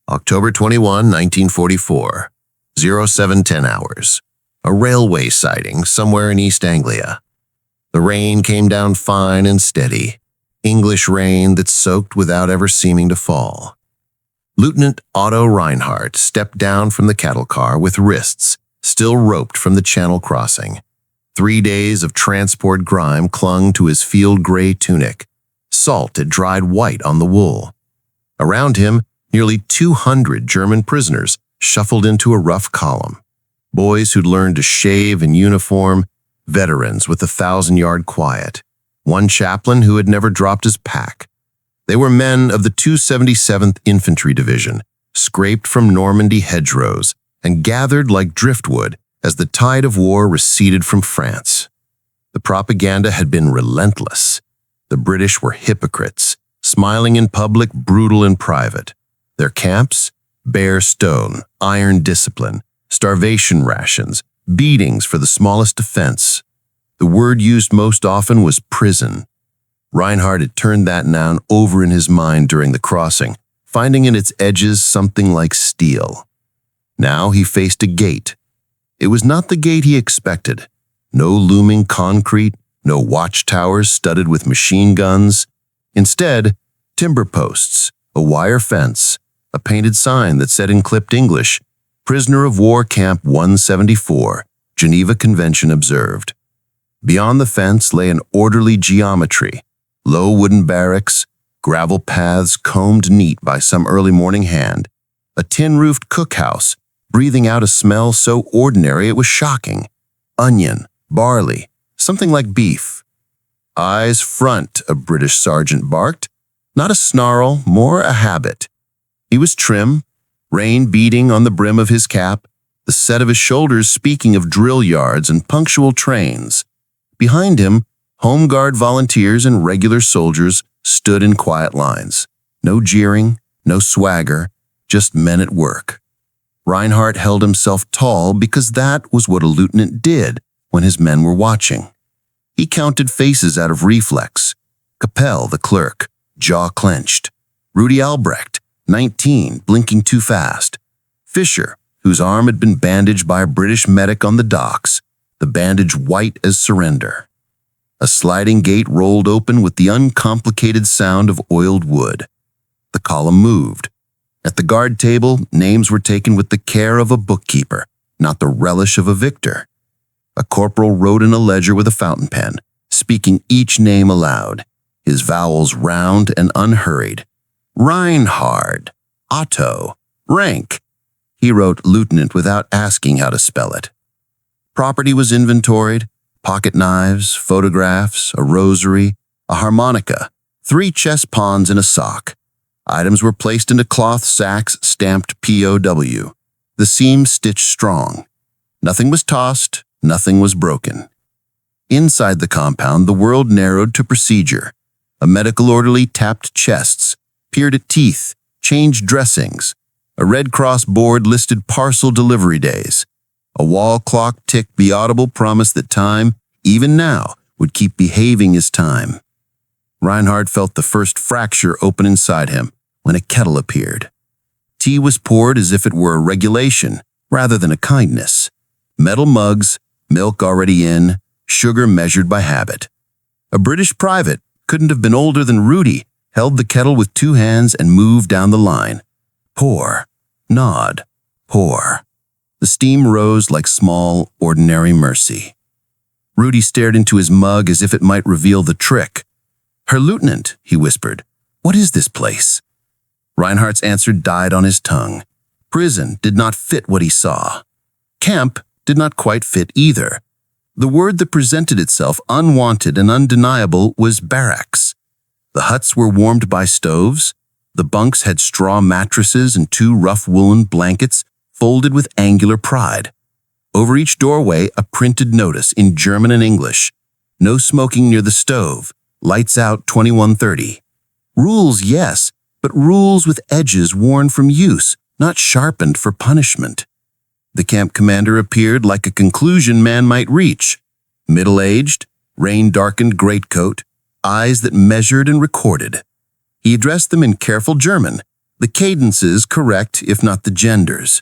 October 21, 1944, 0710 hours. A railway siding somewhere in East Anglia. The rain came down fine and steady, English rain that soaked without ever seeming to fall. Lieutenant Otto Reinhardt stepped down from the cattle car with wrists still roped from the Channel crossing. 3 days of transport grime clung to his field-gray tunic. Salt had dried white on the wool. Around him, nearly 200 German prisoners shuffled into a rough column. Boys who'd learned to shave in uniform, veterans with 1,000-yard quiet, one chaplain who had never dropped his pack. They were men of the 277th Infantry Division, scraped from Normandy hedgerows and gathered like driftwood as the tide of war receded from France. The propaganda had been relentless. The British were hypocrites, smiling in public, brutal in private. Their camps? Bare stone, iron discipline, starvation rations, beatings for the smallest offense. The word used most often was prison. Reinhardt had turned that noun over in his mind during the crossing, finding in its edges something like steel. Now he faced a gate. It was not the gate he expected. No looming concrete, no watchtowers studded with machine guns. Instead, timber posts, a wire fence, a painted sign that said in clipped English, "Prisoner of War Camp 174, Geneva Convention observed." Beyond the fence lay an orderly geometry, low wooden barracks, gravel paths combed neat by some early morning hand, a tin-roofed cookhouse, breathing out a smell so ordinary it was shocking. Onion, barley, something like beef. "Eyes front," a British sergeant barked. Not a snarl, more a habit. He was trim, rain beating on the brim of his cap, the set of his shoulders speaking of drill yards and punctual trains. Behind him, Home Guard volunteers and regular soldiers stood in quiet lines. No jeering, no swagger, just men at work. Reinhardt held himself tall because that was what a lieutenant did when his men were watching. He counted faces out of reflex. Capel, the clerk, jaw clenched. Rudy Albrecht, 19, blinking too fast. Fisher, whose arm had been bandaged by a British medic on the docks, the bandage white as surrender. A sliding gate rolled open with the uncomplicated sound of oiled wood. The column moved. At the guard table, names were taken with the care of a bookkeeper, not the relish of a victor. A corporal wrote in a ledger with a fountain pen, speaking each name aloud, his vowels round and unhurried. Reinhard, Otto, rank. He wrote lieutenant without asking how to spell it. Property was inventoried, pocket knives, photographs, a rosary, a harmonica, 3 chess pawns and a sock. Items were placed into cloth sacks stamped POW, the seams stitched strong. Nothing was tossed, nothing was broken. Inside the compound, the world narrowed to procedure. A medical orderly tapped chests, peered at teeth, changed dressings. A Red Cross board listed parcel delivery days. A wall clock ticked the audible promise that time, even now, would keep behaving as time. Reinhardt felt the first fracture open inside him when a kettle appeared. Tea was poured as if it were a regulation rather than a kindness. Metal mugs, milk already in, sugar measured by habit. A British private, couldn't have been older than Rudy, held the kettle with 2 hands and moved down the line. Pour, nod, pour. The steam rose like small, ordinary mercy. Rudy stared into his mug as if it might reveal the trick. "Herr Lieutenant," he whispered, "what is this place?" Reinhardt's answer died on his tongue. Prison did not fit what he saw. Camp did not quite fit either. The word that presented itself unwanted and undeniable was barracks. The huts were warmed by stoves. The bunks had straw mattresses and 2 rough woolen blankets folded with angular pride. Over each doorway, a printed notice in German and English. No smoking near the stove. Lights out 21:30. Rules, yes, but rules with edges worn from use, not sharpened for punishment. The camp commander appeared like a conclusion man might reach. Middle-aged, rain-darkened greatcoat, eyes that measured and recorded. He addressed them in careful German, The cadences correct, if not the genders.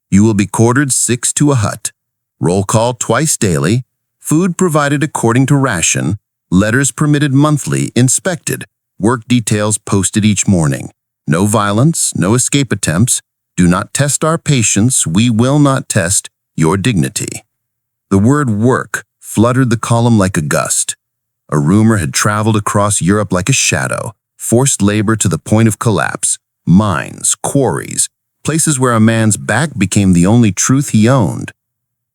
You will be quartered 6 to a hut. Roll call twice daily. Food provided according to ration. Letters permitted monthly, inspected. Work details posted each morning. No violence, no escape attempts. Do not test our patience. We will not test your dignity. The word work fluttered the column like a gust. A rumor had traveled across Europe like a shadow. Forced labor to the point of collapse. Mines, quarries, places where a man's back became the only truth he owned.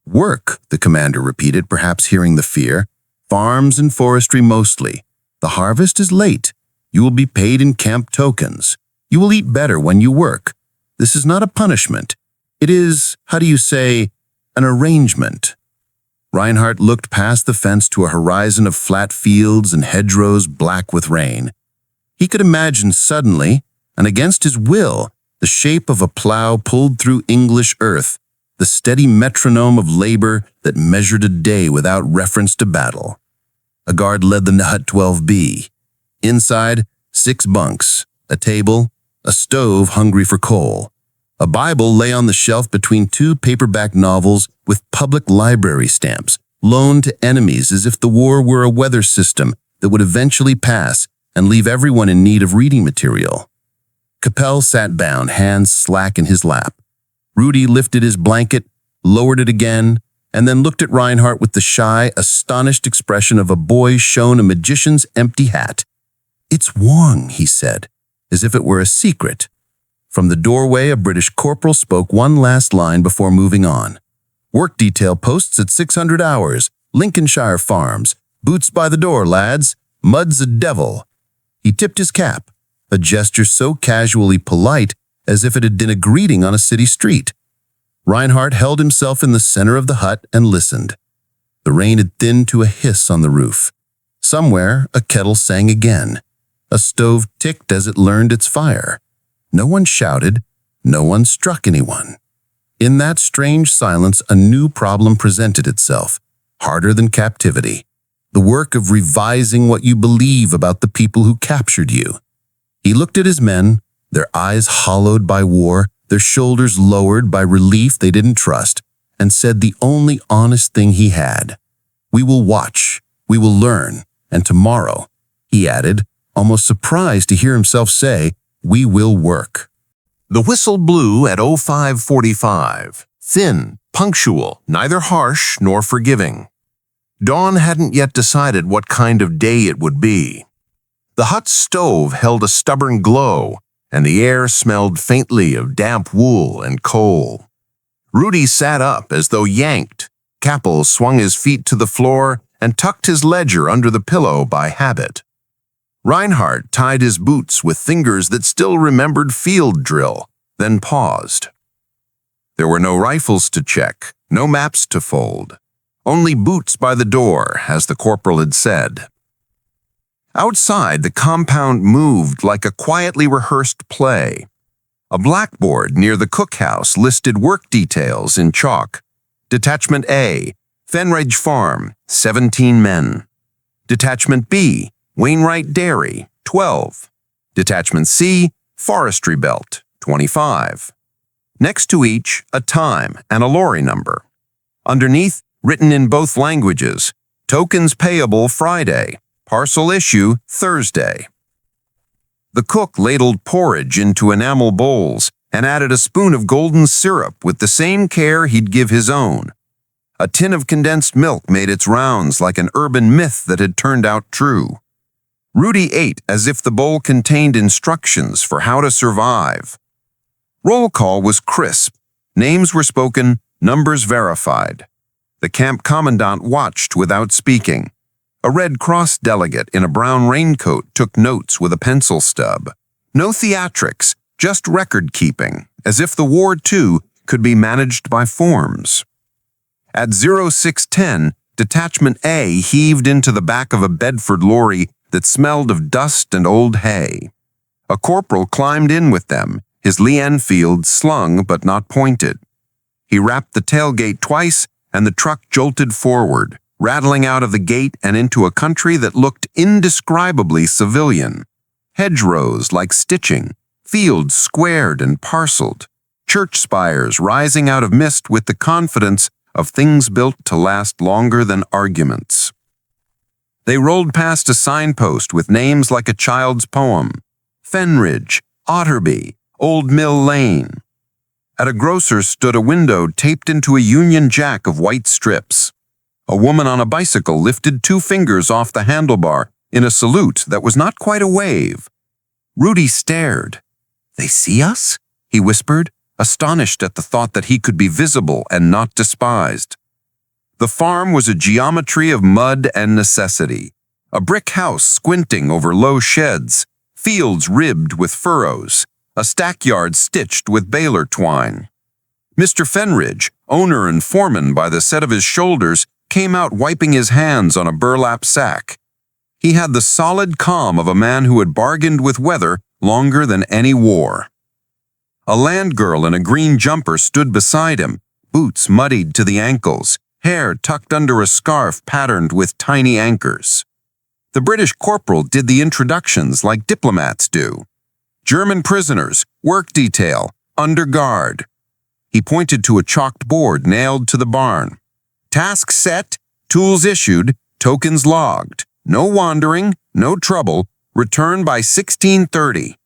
Work, the commander repeated, perhaps hearing the fear. Farms and forestry mostly. The harvest is late. You will be paid in camp tokens. You will eat better when you work. This is not a punishment. It is, how do you say, an arrangement. Reinhardt looked past the fence to a horizon of flat fields and hedgerows black with rain. He could imagine suddenly, and against his will, the shape of a plow pulled through English earth, the steady metronome of labor that measured a day without reference to battle. A guard led them to Hut 12B. Inside, 6 bunks, a table, a stove hungry for coal. A Bible lay on the shelf between 2 paperback novels with public library stamps, loaned to enemies as if the war were a weather system that would eventually pass and leave everyone in need of reading material. Capel sat bound, hands slack in his lap. Rudy lifted his blanket, lowered it again, and then looked at Reinhardt with the shy, astonished expression of a boy shown a magician's empty hat. "It's Wong," he said, as if it were a secret. From the doorway, a British corporal spoke one last line before moving on. "Work detail posts at 600 hours, Lincolnshire Farms. Boots by the door, lads. Mud's a devil." He tipped his cap, a gesture so casually polite as if it had been a greeting on a city street. Reinhardt held himself in the center of the hut and listened. The rain had thinned to a hiss on the roof. Somewhere, a kettle sang again. A stove ticked as it learned its fire. No one shouted. No one struck anyone. In that strange silence, a new problem presented itself, harder than captivity. The work of revising what you believe about the people who captured you. He looked at his men, their eyes hollowed by war, their shoulders lowered by relief they didn't trust, and said the only honest thing he had. "We will watch, we will learn, and tomorrow," he added, almost surprised to hear himself say, "we will work." The whistle blew at 05:45, thin, punctual, neither harsh nor forgiving. Dawn hadn't yet decided what kind of day it would be. The hut's stove held a stubborn glow, and the air smelled faintly of damp wool and coal. Rudy sat up as though yanked. Capel swung his feet to the floor and tucked his ledger under the pillow by habit. Reinhardt tied his boots with fingers that still remembered field drill, then paused. There were no rifles to check, no maps to fold. Only boots by the door, as the corporal had said. Outside, the compound moved like a quietly rehearsed play. A blackboard near the cookhouse listed work details in chalk. Detachment A, Fenridge Farm, 17 men. Detachment B, Wainwright Dairy, 12. Detachment C, Forestry Belt, 25. Next to each, a time and a lorry number. Underneath, written in both languages, tokens payable Friday, parcel issue Thursday. The cook ladled porridge into enamel bowls and added a spoon of golden syrup with the same care he'd give his own. A tin of condensed milk made its rounds like an urban myth that had turned out true. Rudy ate as if the bowl contained instructions for how to survive. Roll call was crisp. Names were spoken, numbers verified. The camp commandant watched without speaking. A Red Cross delegate in a brown raincoat took notes with a pencil stub. No theatrics, just record-keeping, as if the war, too, could be managed by forms. At 0610, Detachment A heaved into the back of a Bedford lorry that smelled of dust and old hay. A corporal climbed in with them, his Lee Enfield slung but not pointed. He rapped the tailgate twice, and the truck jolted forward, rattling out of the gate and into a country that looked indescribably civilian. Hedgerows like stitching, fields squared and parceled, church spires rising out of mist with the confidence of things built to last longer than arguments. They rolled past a signpost with names like a child's poem: Fenridge, Otterby, Old Mill Lane. At a grocer's stood a window taped into a Union Jack of white strips. A woman on a bicycle lifted 2 fingers off the handlebar in a salute that was not quite a wave. Rudy stared. "They see us?" he whispered, astonished at the thought that he could be visible and not despised. The farm was a geometry of mud and necessity, a brick house squinting over low sheds, fields ribbed with furrows, a stackyard stitched with baler twine. Mr. Fenridge, owner and foreman by the set of his shoulders, came out wiping his hands on a burlap sack. He had the solid calm of a man who had bargained with weather longer than any war. A land girl in a green jumper stood beside him, boots muddied to the ankles, hair tucked under a scarf patterned with tiny anchors. The British corporal did the introductions like diplomats do. German prisoners, work detail, under guard. He pointed to a chalked board nailed to the barn. Task set, tools issued, tokens logged. No wandering, no trouble, return by 16:30.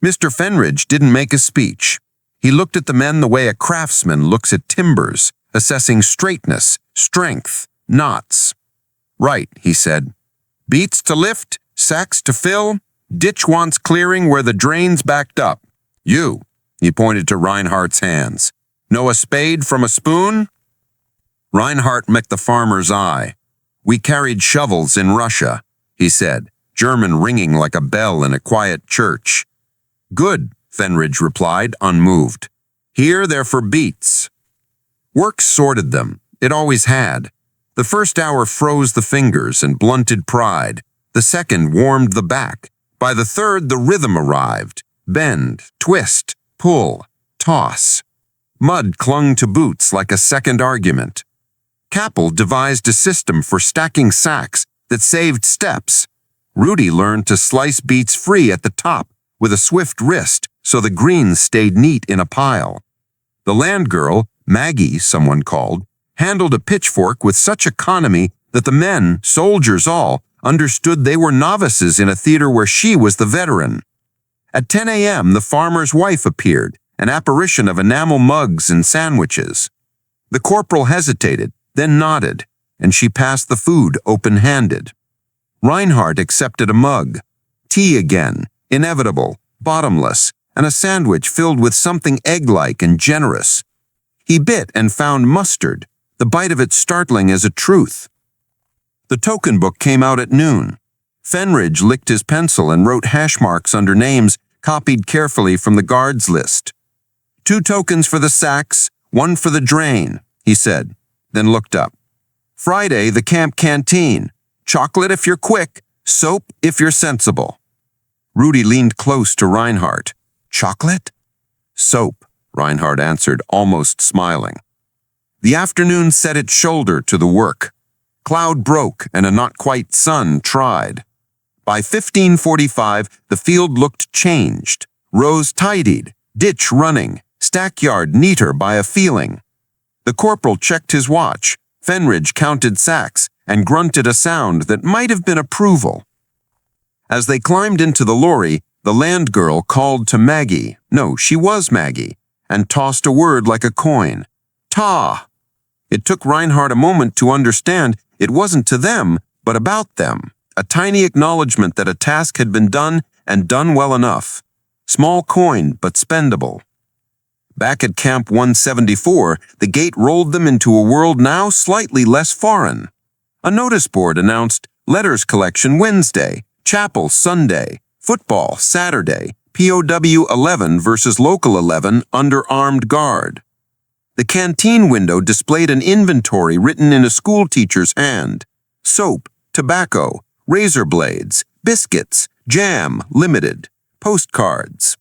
Mr. Fenridge didn't make a speech. He looked at the men the way a craftsman looks at timbers, assessing straightness, strength, knots. "Right," he said. "Beats to lift, sacks to fill, ditch wants clearing where the drain's backed up. You," he pointed to Reinhardt's hands. "Know a spade from a spoon?" Reinhardt met the farmer's eye. "We carried shovels in Russia," he said, German ringing like a bell in a quiet church. "Good," Fenridge replied, unmoved. "Here they're for beats." Work sorted them. It always had. The first hour froze the fingers and blunted pride. The second warmed the back. By the third, the rhythm arrived. Bend, twist, pull, toss. Mud clung to boots like a second argument. Capel devised a system for stacking sacks that saved steps. Rudy learned to slice beets free at the top with a swift wrist so the greens stayed neat in a pile. The land girl, Maggie, someone called, handled a pitchfork with such economy that the men, soldiers all, understood they were novices in a theater where she was the veteran. At 10 a.m., the farmer's wife appeared, an apparition of enamel mugs and sandwiches. The corporal hesitated, then nodded, and she passed the food open-handed. Reinhardt accepted a mug. Tea again, inevitable, bottomless, and a sandwich filled with something egg-like and generous. He bit and found mustard, the bite of it startling as a truth. The token book came out at noon. Fenridge licked his pencil and wrote hash marks under names copied carefully from the guards list. 2 tokens for the sacks, 1 for the drain, he said, then looked up. Friday, the camp canteen. Chocolate if you're quick, soap if you're sensible. Rudy leaned close to Reinhardt. Chocolate? Soap, Reinhardt answered, almost smiling. The afternoon set its shoulder to the work. Cloud broke and a not-quite sun tried. By 15:45, the field looked changed. Rows tidied, ditch running, stackyard neater by a feeling. The corporal checked his watch. Fenridge counted sacks and grunted a sound that might have been approval. As they climbed into the lorry, the land girl called to Maggie. No, she was Maggie, and tossed a word like a coin. Ta! It took Reinhardt a moment to understand it wasn't to them, but about them. A tiny acknowledgement that a task had been done and done well enough. Small coin, but spendable. Back at Camp 174, the gate rolled them into a world now slightly less foreign. A notice board announced letters collection Wednesday, chapel Sunday, football Saturday, POW 11 versus local 11 under armed guard. The canteen window displayed an inventory written in a schoolteacher's hand. Soap, tobacco, razor blades, biscuits, jam, limited, postcards.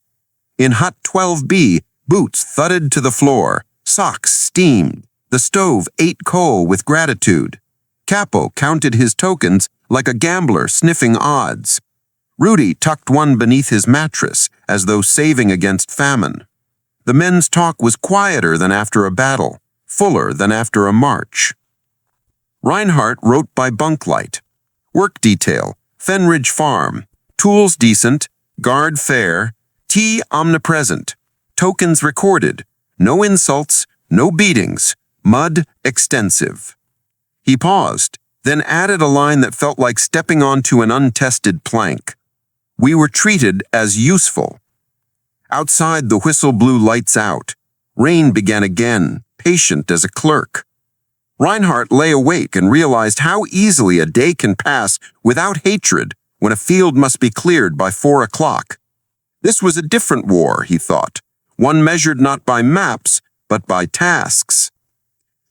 In Hut 12B, boots thudded to the floor, socks steamed, the stove ate coal with gratitude. Capo counted his tokens like a gambler sniffing odds. Rudy tucked one beneath his mattress, as though saving against famine. The men's talk was quieter than after a battle, fuller than after a march. Reinhardt wrote by bunk light. Work detail, Fenridge Farm. Tools decent, guard fair, tea omnipresent. Tokens recorded, no insults, no beatings, mud extensive. He paused, then added a line that felt like stepping onto an untested plank. We were treated as useful. Outside, the whistle blew lights out. Rain began again, patient as a clerk. Reinhardt lay awake and realized how easily a day can pass without hatred when a field must be cleared by 4 o'clock. This was a different war, he thought, one measured not by maps, but by tasks.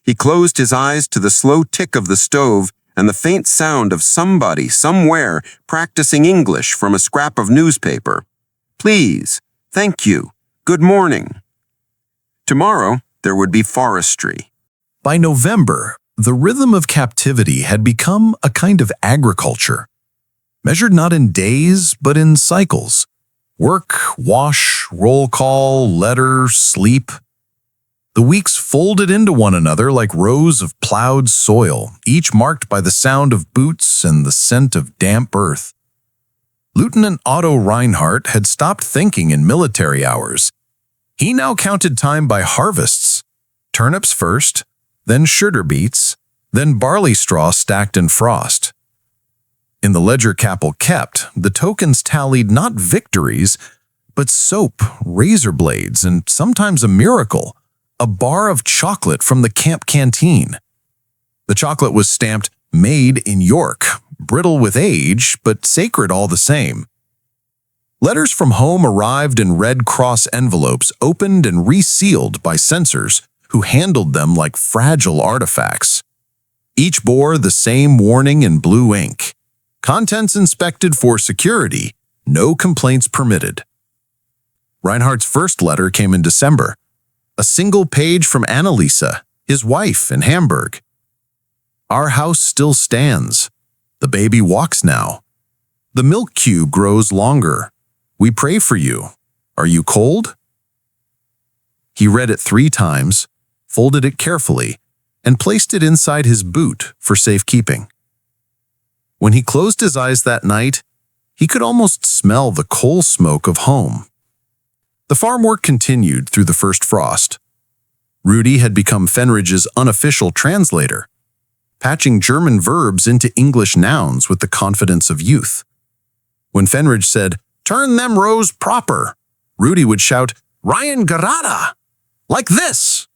He closed his eyes to the slow tick of the stove and the faint sound of somebody somewhere practicing English from a scrap of newspaper. Please, thank you, good morning. Tomorrow, there would be forestry. By November, the rhythm of captivity had become a kind of agriculture, measured not in days, but in cycles. Work, wash, roll call, letter, sleep. The weeks folded into one another like rows of plowed soil, each marked by the sound of boots and the scent of damp earth. Lieutenant Otto Reinhardt had stopped thinking in military hours. He now counted time by harvests. Turnips first, then sugar beets, then barley straw stacked in frost. In the ledger Capel kept, the tokens tallied not victories, but soap, razor blades, and sometimes a miracle, a bar of chocolate from the camp canteen. The chocolate was stamped "Made in York," brittle with age, but sacred all the same. Letters from home arrived in Red Cross envelopes opened and resealed by censors who handled them like fragile artifacts. Each bore the same warning in blue ink. Contents inspected for security, no complaints permitted. Reinhardt's first letter came in December. A single page from Annalisa, his wife in Hamburg. Our house still stands. The baby walks now. The milk queue grows longer. We pray for you. Are you cold? He read it 3 times, folded it carefully, and placed it inside his boot for safekeeping. When he closed his eyes that night, he could almost smell the coal smoke of home. The farm work continued through the first frost. Rudy had become Fenridge's unofficial translator, patching German verbs into English nouns with the confidence of youth. When Fenridge said, "Turn them rows proper," Rudy would shout, "Ryan Garada!" Like this.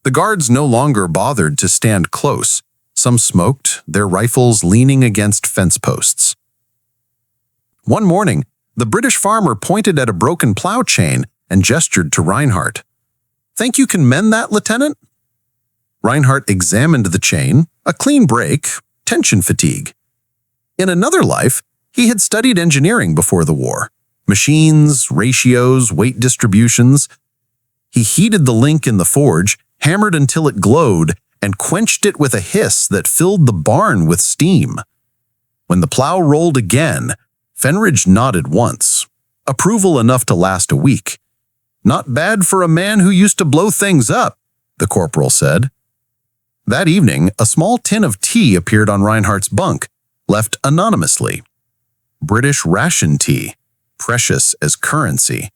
The guards no longer bothered to stand close. Some smoked, their rifles leaning against fence posts. One morning, the British farmer pointed at a broken plow chain and gestured to Reinhardt. "Think you can mend that, Lieutenant?" Reinhardt examined the chain, a clean break, tension fatigue. In another life, he had studied engineering before the war. Machines, ratios, weight distributions. He heated the link in the forge, hammered until it glowed, and quenched it with a hiss that filled the barn with steam. When the plow rolled again, Fenridge nodded once, approval enough to last a week. "Not bad for a man who used to blow things up," the corporal said. That evening, a small tin of tea appeared on Reinhardt's bunk, left anonymously. British ration tea, precious as currency.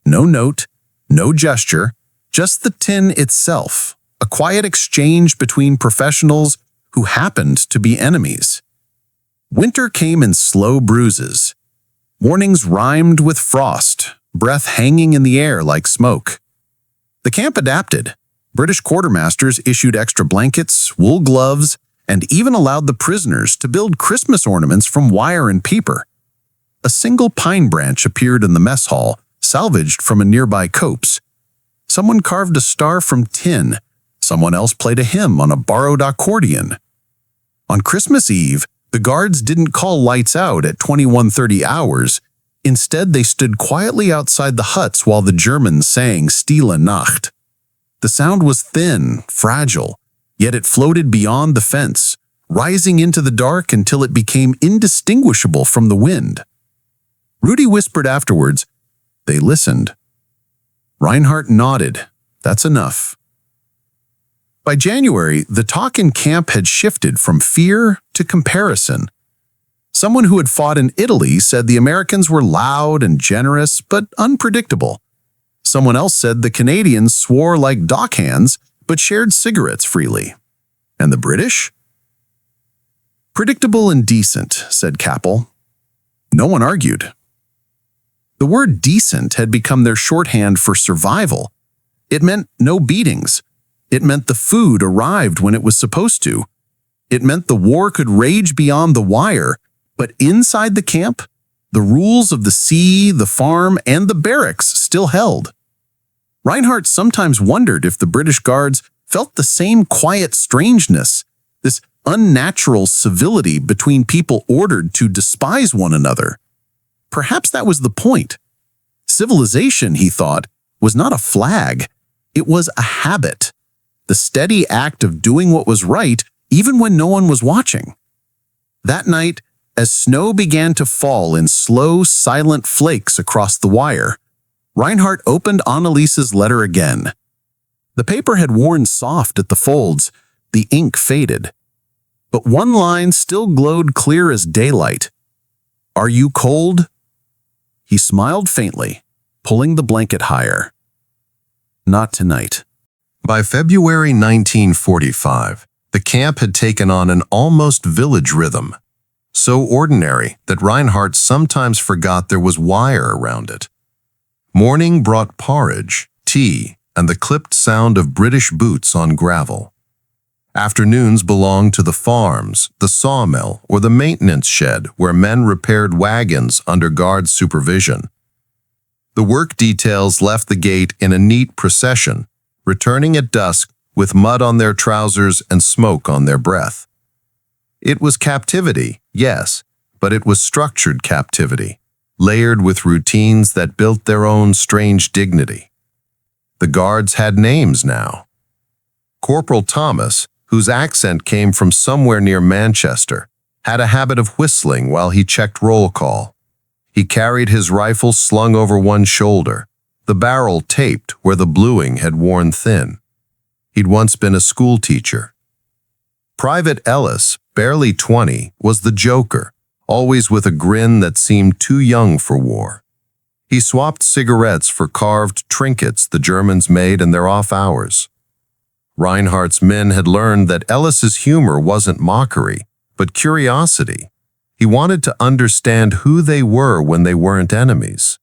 No note, no gesture, just the tin itself, a quiet exchange between professionals who happened to be enemies. Winter came in slow bruises. Mornings rhymed with frost, breath hanging in the air like smoke. The camp adapted. British quartermasters issued extra blankets, wool gloves, and even allowed the prisoners to build Christmas ornaments from wire and paper. A single pine branch appeared in the mess hall, salvaged from a nearby copse. Someone carved a star from tin. Someone else played a hymn on a borrowed accordion. On Christmas Eve, the guards didn't call lights out at 21:30 hours. Instead, they stood quietly outside the huts while the Germans sang Stille Nacht. The sound was thin, fragile, yet it floated beyond the fence, rising into the dark until it became indistinguishable from the wind. Rudy whispered afterwards, "They listened." Reinhardt nodded. "That's enough." By January, the talk in camp had shifted from fear to comparison. Someone who had fought in Italy said the Americans were loud and generous, but unpredictable. Someone else said the Canadians swore like dockhands, but shared cigarettes freely. And the British? "Predictable and decent," said Capel. No one argued. The word decent had become their shorthand for survival. It meant no beatings. It meant the food arrived when it was supposed to. It meant the war could rage beyond the wire, but inside the camp, the rules of the sea, the farm, and the barracks still held. Reinhardt sometimes wondered if the British guards felt the same quiet strangeness, this unnatural civility between people ordered to despise one another. Perhaps that was the point. Civilization, he thought, was not a flag. It was a habit, the steady act of doing what was right even when no one was watching. That night, as snow began to fall in slow, silent flakes across the wire, Reinhardt opened Annalise's letter again. The paper had worn soft at the folds, the ink faded. But one line still glowed clear as daylight. "Are you cold?" He smiled faintly, pulling the blanket higher. "Not tonight." By February 1945, the camp had taken on an almost village rhythm, so ordinary that Reinhardt sometimes forgot there was wire around it. Morning brought porridge, tea, and the clipped sound of British boots on gravel. Afternoons belonged to the farms, the sawmill, or the maintenance shed where men repaired wagons under guard supervision. The work details left the gate in a neat procession, returning at dusk with mud on their trousers and smoke on their breath. It was captivity, yes, but it was structured captivity, layered with routines that built their own strange dignity. The guards had names now. Corporal Thomas, whose accent came from somewhere near Manchester, had a habit of whistling while he checked roll call. He carried his rifle slung over one shoulder, the barrel taped where the bluing had worn thin. He'd once been a school teacher. Private Ellis, barely 20, was the joker, always with a grin that seemed too young for war. He swapped cigarettes for carved trinkets the Germans made in their off hours. Reinhardt's men had learned that Ellis's humor wasn't mockery, but curiosity. He wanted to understand who they were when they weren't enemies.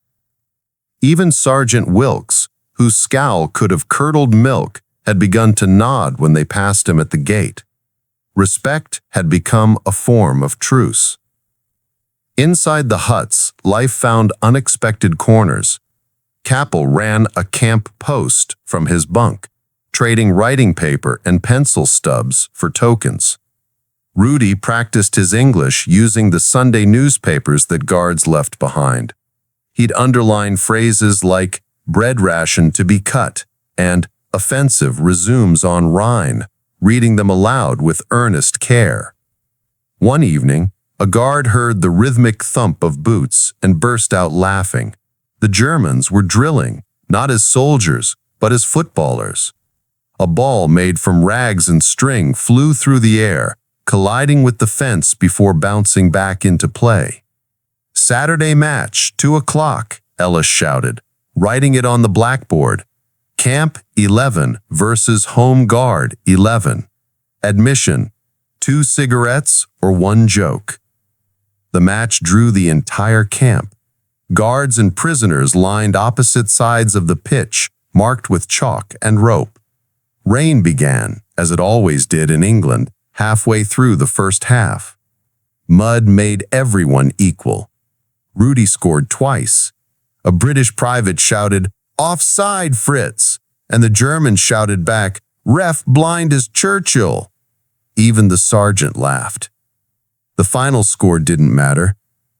Even Sergeant Wilkes, whose scowl could have curdled milk, had begun to nod when they passed him at the gate. Respect had become a form of truce. Inside the huts, life found unexpected corners. Capel ran a camp post from his bunk, trading writing paper and pencil stubs for tokens. Rudy practiced his English using the Sunday newspapers that guards left behind. He'd underline phrases like "bread ration to be cut" and "offensive resumes on Rhine," reading them aloud with earnest care. One evening, a guard heard the rhythmic thump of boots and burst out laughing. The Germans were drilling, not as soldiers, but as footballers. A ball made from rags and string flew through the air, colliding with the fence before bouncing back into play. "Saturday match, 2 o'clock, Ellis shouted, writing it on the blackboard. Camp 11 versus Home Guard 11. Admission, 2 cigarettes or 1 joke. The match drew the entire camp. Guards and prisoners lined opposite sides of the pitch, marked with chalk and rope. Rain began, as it always did in England, halfway through the first half. Mud made everyone equal. Rudy scored twice. A British private shouted, "Offside, Fritz!" and the German shouted back, "Ref blind as Churchill!" Even the sergeant laughed. The final score didn't matter.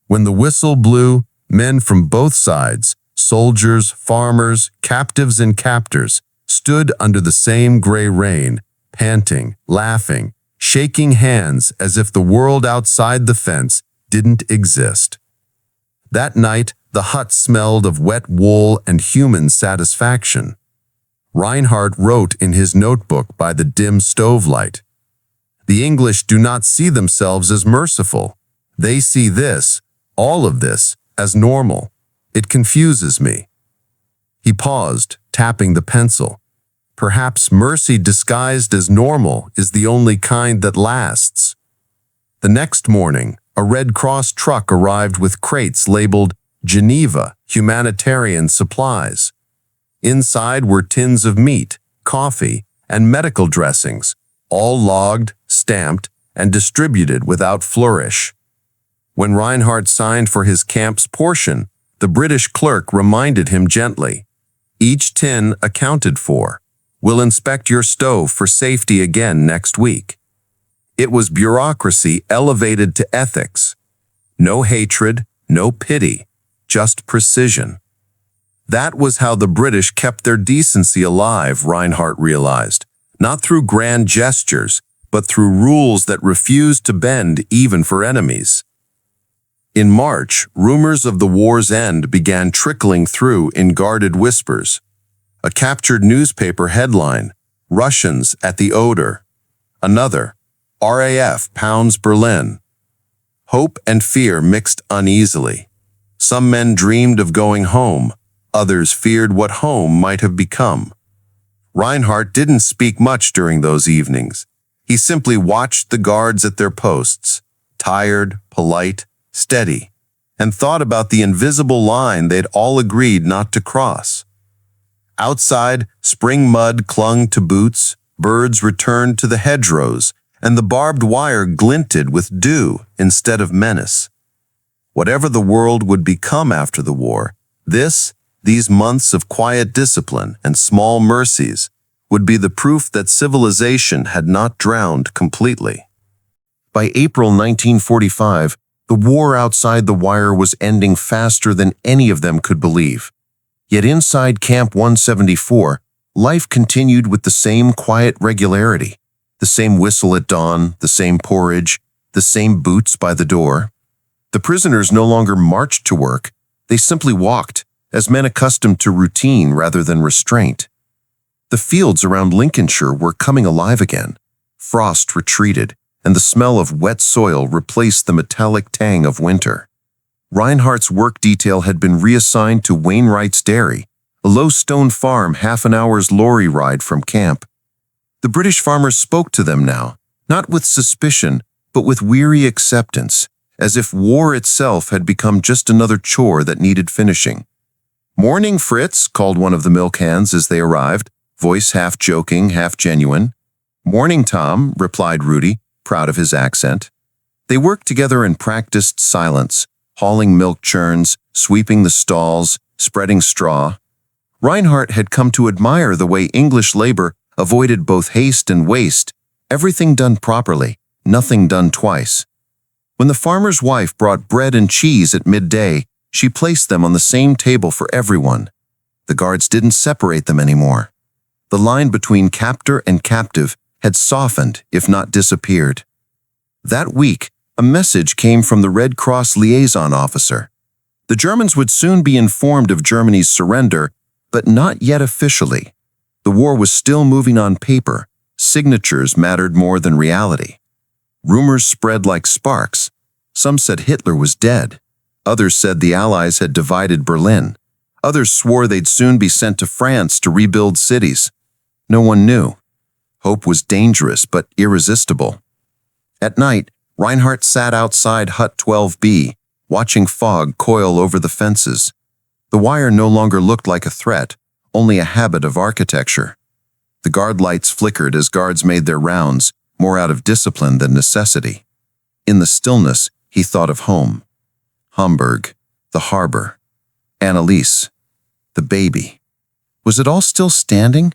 When the whistle blew, men from both sides, soldiers, farmers, captives and captors, stood under the same gray rain, panting, laughing, shaking hands as if the world outside the fence didn't exist. That night, the hut smelled of wet wool and human satisfaction. Reinhardt wrote in his notebook by the dim stove light, "The English do not see themselves as merciful. They see this, all of this, as normal. It confuses me." He paused, tapping the pencil. Perhaps mercy disguised as normal is the only kind that lasts. The next morning, a Red Cross truck arrived with crates labeled Geneva Humanitarian Supplies. Inside were tins of meat, coffee, and medical dressings, all logged, stamped, and distributed without flourish. When Reinhardt signed for his camp's portion, the British clerk reminded him gently, "Each tin accounted for. We'll inspect your stove for safety again next week." It was bureaucracy elevated to ethics. No hatred, no pity, just precision. That was how the British kept their decency alive, Reinhardt realized, not through grand gestures, but through rules that refused to bend even for enemies. In March, rumors of the war's end began trickling through in guarded whispers. A captured newspaper headline, "Russians at the Oder." Another, "RAF pounds Berlin." Hope and fear mixed uneasily. Some men dreamed of going home, others feared what home might have become. Reinhardt didn't speak much during those evenings. He simply watched the guards at their posts, tired, polite, steady, and thought about the invisible line they'd all agreed not to cross. Outside, spring mud clung to boots, birds returned to the hedgerows, and the barbed wire glinted with dew instead of menace. Whatever the world would become after the war, these months of quiet discipline and small mercies would be the proof that civilization had not drowned completely. By April 1945, the war outside the wire was ending faster than any of them could believe. Yet inside Camp 174, life continued with the same quiet regularity, the same whistle at dawn, the same porridge, the same boots by the door. The prisoners no longer marched to work, they simply walked, as men accustomed to routine rather than restraint. The fields around Lincolnshire were coming alive again. Frost retreated, and the smell of wet soil replaced the metallic tang of winter. Reinhardt's work detail had been reassigned to Wainwright's Dairy, a low stone farm half an hour's lorry ride from camp. The British farmers spoke to them now, not with suspicion, but with weary acceptance, as if war itself had become just another chore that needed finishing. "Morning, Fritz," called one of the milk hands as they arrived, voice half joking, half genuine. "Morning, Tom," replied Rudy, proud of his accent. They worked together in practiced silence, hauling milk churns, sweeping the stalls, spreading straw. Reinhardt had come to admire the way English labor avoided both haste and waste, everything done properly, nothing done twice. When the farmer's wife brought bread and cheese at midday, she placed them on the same table for everyone. The guards didn't separate them anymore. The line between captor and captive had softened, if not disappeared. That week, a message came from the Red Cross liaison officer. The Germans would soon be informed of Germany's surrender, but not yet officially. The war was still moving on paper. Signatures mattered more than reality. Rumors spread like sparks. Some said Hitler was dead. Others said the Allies had divided Berlin. Others swore they'd soon be sent to France to rebuild cities. No one knew. Hope was dangerous but irresistible. At night, Reinhardt sat outside Hut 12B, watching fog coil over the fences. The wire no longer looked like a threat, only a habit of architecture. The guard lights flickered as guards made their rounds, more out of discipline than necessity. In the stillness, he thought of home. Hamburg, the harbor, Anneliese, the baby. Was it all still standing?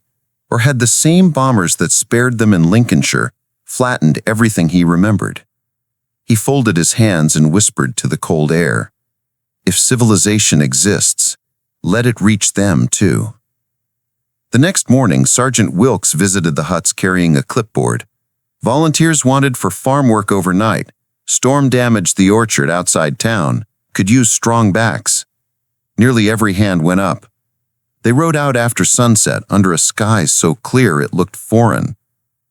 Or had the same bombers that spared them in Lincolnshire flattened everything he remembered? He folded his hands and whispered to the cold air, "If civilization exists, let it reach them too." The next morning, Sergeant Wilkes visited the huts carrying a clipboard. Volunteers wanted for farm work overnight. Storm damaged the orchard outside town. Could use strong backs. Nearly every hand went up. They rode out after sunset under a sky so clear it looked foreign.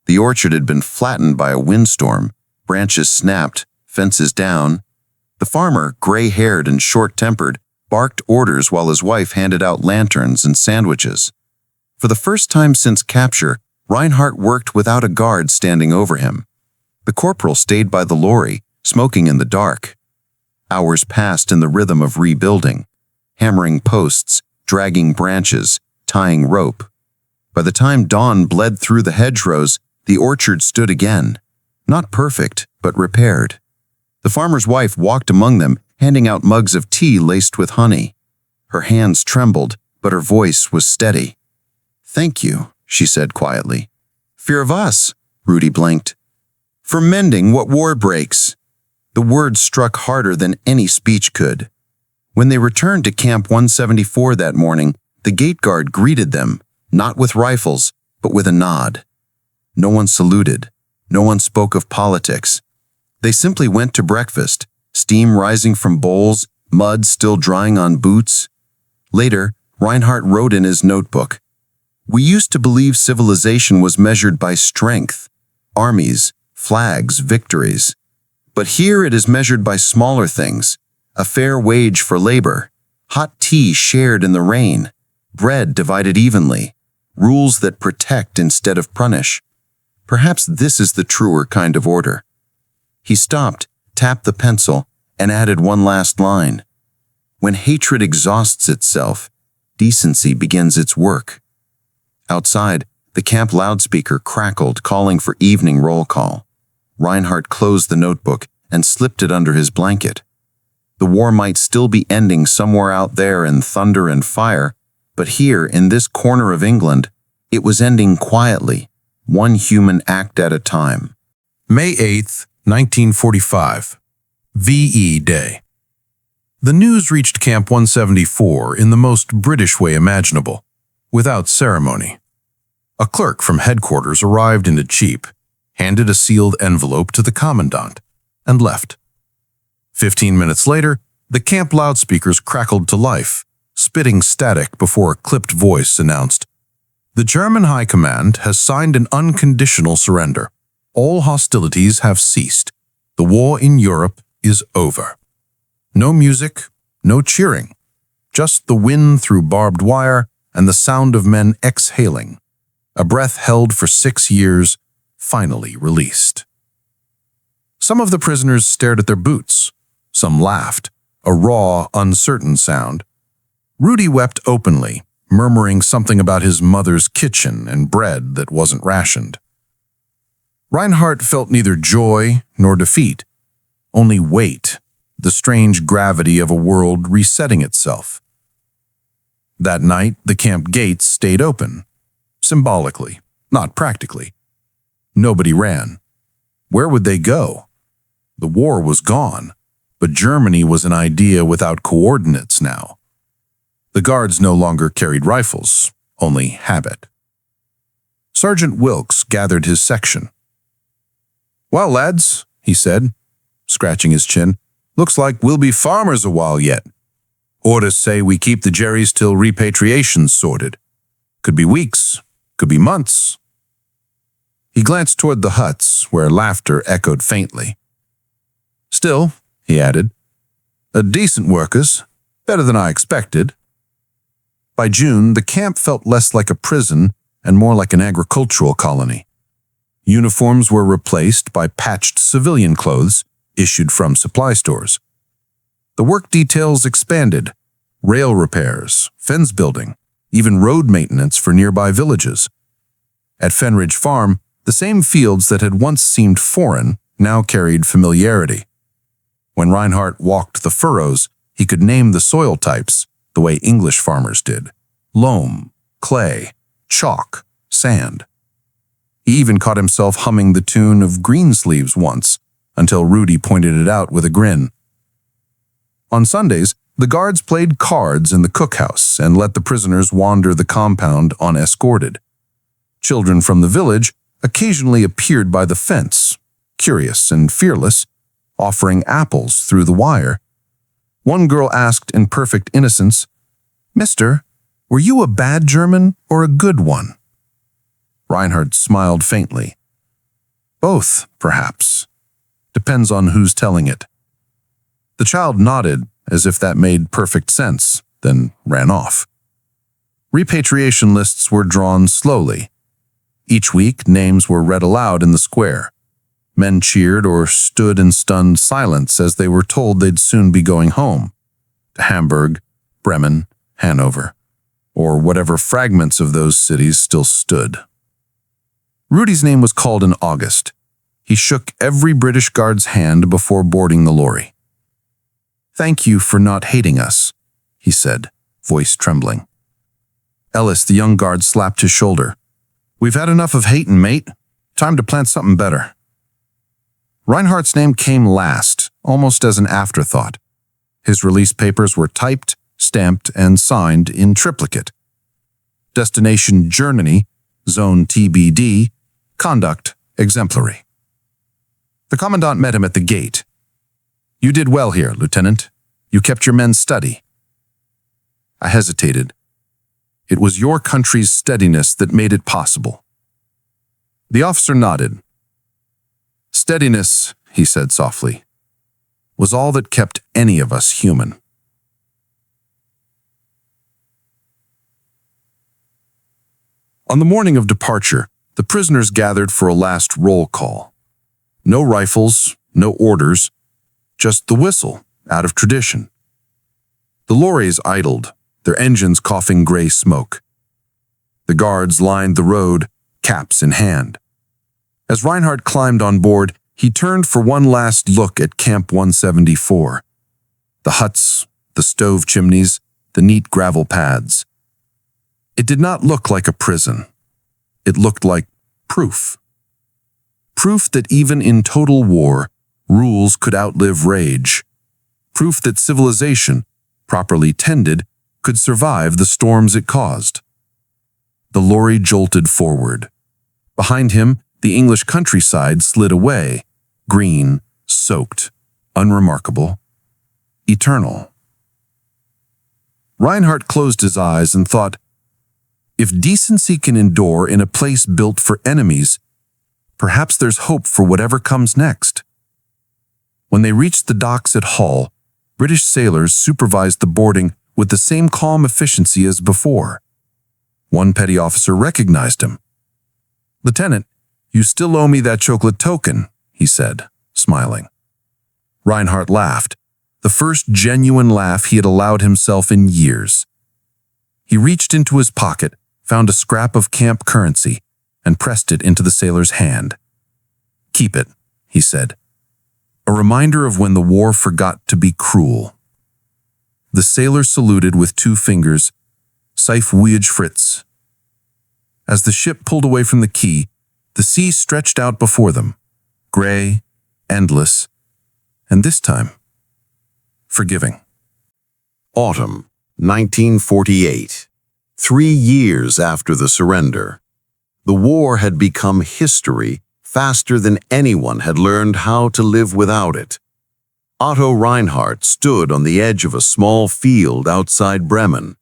The orchard had been flattened by a windstorm. Branches snapped, fences down. The farmer, gray-haired and short-tempered, barked orders while his wife handed out lanterns and sandwiches. For the first time since capture, Reinhardt worked without a guard standing over him. The corporal stayed by the lorry, smoking in the dark. Hours passed in the rhythm of rebuilding, hammering posts, dragging branches, tying rope. By the time dawn bled through the hedgerows, the orchard stood again. Not perfect, but repaired. The farmer's wife walked among them, handing out mugs of tea laced with honey. Her hands trembled, but her voice was steady. "Thank you," she said quietly. "Fear of us," Rudy blinked. "For mending what war breaks." The words struck harder than any speech could. When they returned to Camp 174 that morning, the gate guard greeted them, not with rifles, but with a nod. No one saluted. No one spoke of politics. They simply went to breakfast, steam rising from bowls, mud still drying on boots. Later, Reinhardt wrote in his notebook, "We used to believe civilization was measured by strength, armies, flags, victories. But here it is measured by smaller things, a fair wage for labor, hot tea shared in the rain, bread divided evenly, rules that protect instead of punish. Perhaps this is the truer kind of order." He stopped, tapped the pencil, and added one last line. "When hatred exhausts itself, decency begins its work." Outside, the camp loudspeaker crackled, calling for evening roll call. Reinhardt closed the notebook and slipped it under his blanket. The war might still be ending somewhere out there in thunder and fire, but here, in this corner of England, it was ending quietly, one human act at a time. May 8th, 1945, VE Day. The news reached Camp 174 in the most British way imaginable, without ceremony. A clerk from headquarters arrived in a jeep, handed a sealed envelope to the commandant, and left. 15 minutes later, the camp loudspeakers crackled to life, spitting static before a clipped voice announced, "The German High Command has signed an unconditional surrender. All hostilities have ceased. The war in Europe is over." No music, no cheering, just the wind through barbed wire and the sound of men exhaling, a breath held for 6 years, finally released. Some of the prisoners stared at their boots. Some laughed, a raw, uncertain sound. Rudy wept openly, murmuring something about his mother's kitchen and bread that wasn't rationed. Reinhardt felt neither joy nor defeat, only weight, the strange gravity of a world resetting itself. That night, the camp gates stayed open, symbolically, not practically. Nobody ran. Where would they go? The war was gone, but Germany was an idea without coordinates now. The guards no longer carried rifles, only habit. Sergeant Wilkes gathered his section. "Well, lads," he said, scratching his chin, "looks like we'll be farmers a while yet. Orders say we keep the jerrys till repatriation's sorted. Could be weeks, could be months." He glanced toward the huts, where laughter echoed faintly. "Still," he added, "decent workers, better than I expected." By June, the camp felt less like a prison and more like an agricultural colony. Uniforms were replaced by patched civilian clothes issued from supply stores. The work details expanded: rail repairs, fence building, even road maintenance for nearby villages. At Fenridge Farm, the same fields that had once seemed foreign now carried familiarity. When Reinhardt walked the furrows, he could name the soil types the way English farmers did: loam, clay, chalk, sand. He even caught himself humming the tune of Greensleeves once, until Rudy pointed it out with a grin. On Sundays, the guards played cards in the cookhouse and let the prisoners wander the compound unescorted. Children from the village, occasionally appeared by the fence, curious and fearless, offering apples through the wire. One girl asked in perfect innocence, "Mister, were you a bad German or a good one?" Reinhardt smiled faintly. "Both, perhaps. Depends on who's telling it." The child nodded as if that made perfect sense, then ran off. Repatriation lists were drawn slowly. Each week, names were read aloud in the square. Men cheered or stood in stunned silence as they were told they'd soon be going home, to Hamburg, Bremen, Hanover, or whatever fragments of those cities still stood. Rudy's name was called in August. He shook every British guard's hand before boarding the lorry. "Thank you for not hating us," he said, voice trembling. Ellis, the young guard, slapped his shoulder. "We've had enough of hating, mate. Time to plant something better." Reinhardt's name came last, almost as an afterthought. His release papers were typed, stamped, and signed in triplicate. Destination Germany, Zone TBD, Conduct Exemplary. The commandant met him at the gate. "You did well here, Lieutenant. You kept your men steady." I hesitated. It was your country's steadiness that made it possible. The officer nodded. "Steadiness," he said softly, "was all that kept any of us human." On the morning of departure, the prisoners gathered for a last roll call. No rifles, no orders, just the whistle, out of tradition. The lorries idled, their engines coughing gray smoke. The guards lined the road, caps in hand. As Reinhardt climbed on board, he turned for one last look at Camp 174. The huts, the stove chimneys, the neat gravel pads. It did not look like a prison. It looked like proof. Proof that even in total war, rules could outlive rage. Proof that civilization, properly tended, could survive the storms it caused. The lorry jolted forward. Behind him, the English countryside slid away, green, soaked, unremarkable, eternal. Reinhardt closed his eyes and thought, if decency can endure in a place built for enemies, perhaps there's hope for whatever comes next. When they reached the docks at Hull, British sailors supervised the boarding with the same calm efficiency as before. One petty officer recognized him. "Lieutenant, you still owe me that chocolate token," he said, smiling. Reinhardt laughed, the first genuine laugh he had allowed himself in years. He reached into his pocket, found a scrap of camp currency, and pressed it into the sailor's hand. "Keep it," he said. "A reminder of when the war forgot to be cruel." The sailor saluted with 2 fingers, "Safe voyage, Fritz." As the ship pulled away from the quay, the sea stretched out before them, gray, endless, and this time, forgiving. Autumn, 1948. 3 years after the surrender. The war had become history faster than anyone had learned how to live without it. Otto Reinhardt stood on the edge of a small field outside Bremen,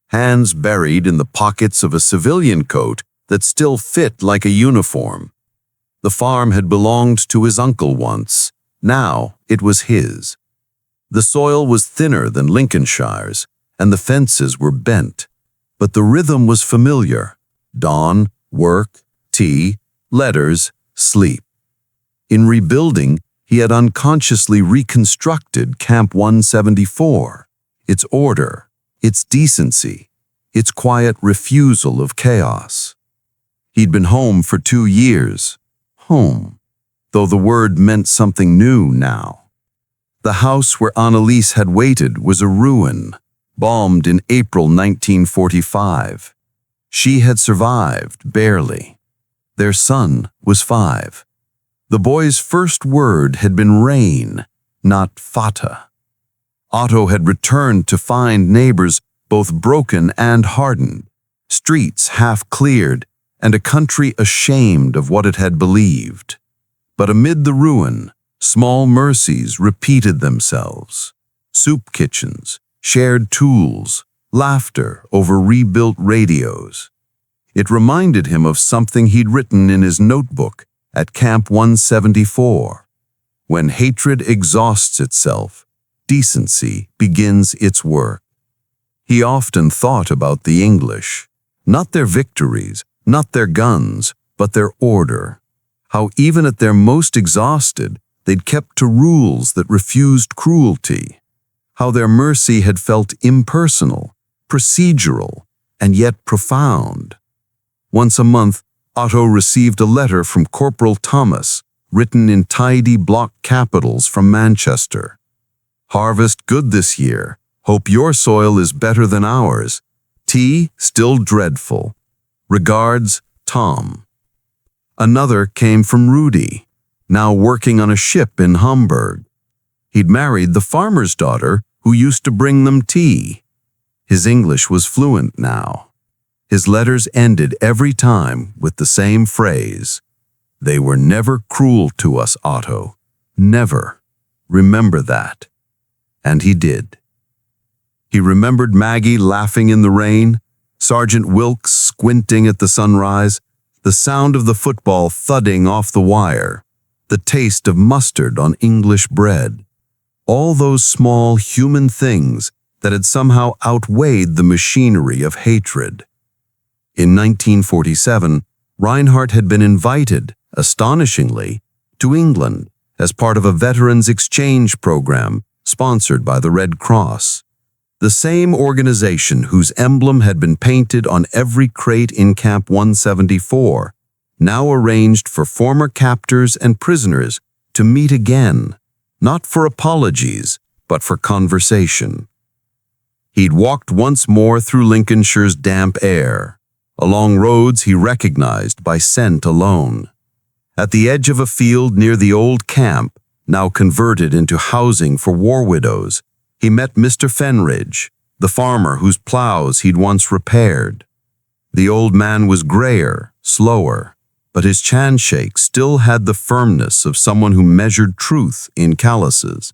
hands buried in the pockets of a civilian coat that still fit like a uniform. The farm had belonged to his uncle once. Now it was his. The soil was thinner than Lincolnshire's, and the fences were bent. But the rhythm was familiar. Dawn, work, tea, letters, sleep. In rebuilding, he had unconsciously reconstructed Camp 174, its order, its decency, its quiet refusal of chaos. He'd been home for 2 years. Home, though the word meant something new now. The house where Anneliese had waited was a ruin, bombed in April 1945. She had survived, barely. Their son was 5. The boy's first word had been rain, not Fata. Otto had returned to find neighbors both broken and hardened, streets half cleared, and a country ashamed of what it had believed. But amid the ruin, small mercies repeated themselves. Soup kitchens, shared tools, laughter over rebuilt radios. It reminded him of something he'd written in his notebook at Camp 174. When hatred exhausts itself, decency begins its work. He often thought about the English, not their victories, not their guns, but their order. How even at their most exhausted, they'd kept to rules that refused cruelty. How their mercy had felt impersonal, procedural, and yet profound. Once a month, Otto received a letter from Corporal Thomas, written in tidy block capitals from Manchester. Harvest good this year. Hope your soil is better than ours. Tea still dreadful. Regards, Tom. Another came from Rudy, now working on a ship in Hamburg. He'd married the farmer's daughter who used to bring them tea. His English was fluent now. His letters ended every time with the same phrase. They were never cruel to us, Otto. Never. Remember that. And he did. He remembered Maggie laughing in the rain, Sergeant Wilkes squinting at the sunrise, the sound of the football thudding off the wire, the taste of mustard on English bread. All those small human things that had somehow outweighed the machinery of hatred. In 1947, Reinhardt had been invited, astonishingly, to England as part of a veterans exchange program sponsored by the Red Cross. The same organization whose emblem had been painted on every crate in Camp 174, now arranged for former captors and prisoners to meet again, not for apologies, but for conversation. He'd walked once more through Lincolnshire's damp air, along roads he recognized by scent alone. At the edge of a field near the old camp, now converted into housing for war widows, he met Mr. Fenridge, the farmer whose plows he'd once repaired. The old man was grayer, slower, but his handshake still had the firmness of someone who measured truth in calluses.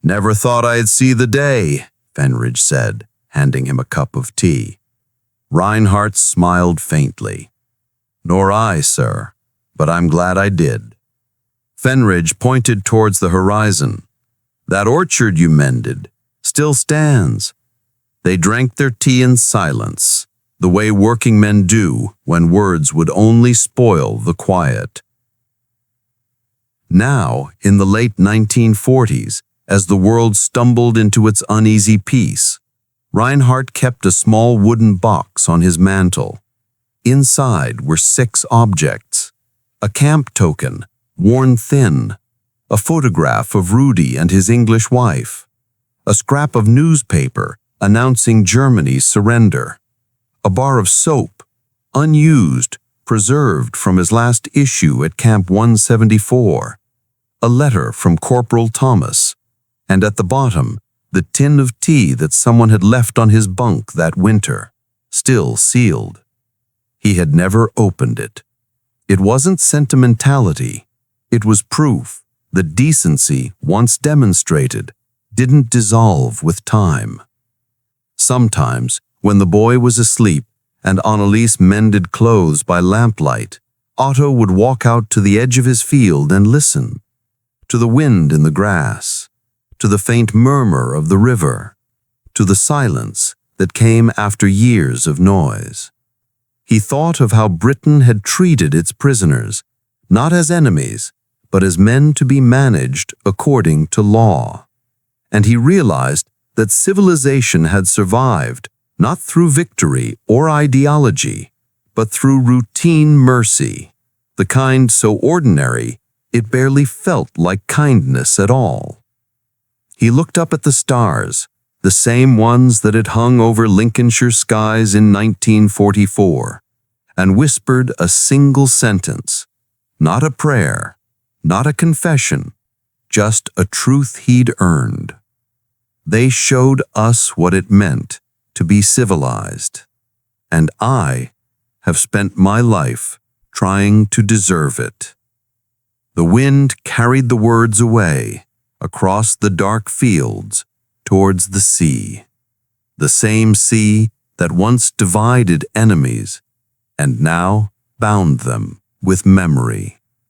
"Never thought I'd see the day," Fenridge said, handing him a cup of tea. Reinhardt smiled faintly. "Nor I, sir, but I'm glad I did." Fenridge pointed towards the horizon. "That orchard you mended still stands." They drank their tea in silence, the way working men do when words would only spoil the quiet. Now, in the late 1940s, as the world stumbled into its uneasy peace, Reinhardt kept a small wooden box on his mantel. Inside were 6 objects: a camp token, worn thin, a photograph of Rudy and his English wife, a scrap of newspaper announcing Germany's surrender, a bar of soap, unused, preserved from his last issue at Camp 174, a letter from Corporal Thomas, and at the bottom, the tin of tea that someone had left on his bunk that winter, still sealed. He had never opened it. It wasn't sentimentality. It was proof that decency, once demonstrated, didn't dissolve with time. Sometimes, when the boy was asleep and Anneliese mended clothes by lamplight, Otto would walk out to the edge of his field and listen, to the wind in the grass, to the faint murmur of the river, to the silence that came after years of noise. He thought of how Britain had treated its prisoners, not as enemies, but as men to be managed according to law. And he realized that civilization had survived not through victory or ideology, but through routine mercy, the kind so ordinary it barely felt like kindness at all. He looked up at the stars, the same ones that had hung over Lincolnshire skies in 1944, and whispered a single sentence, not a prayer, not a confession, just a truth he'd earned. They showed us what it meant to be civilized, and I have spent my life trying to deserve it." The wind carried the words away, across the dark fields, towards the sea. The same sea that once divided enemies, and now bound them with memory.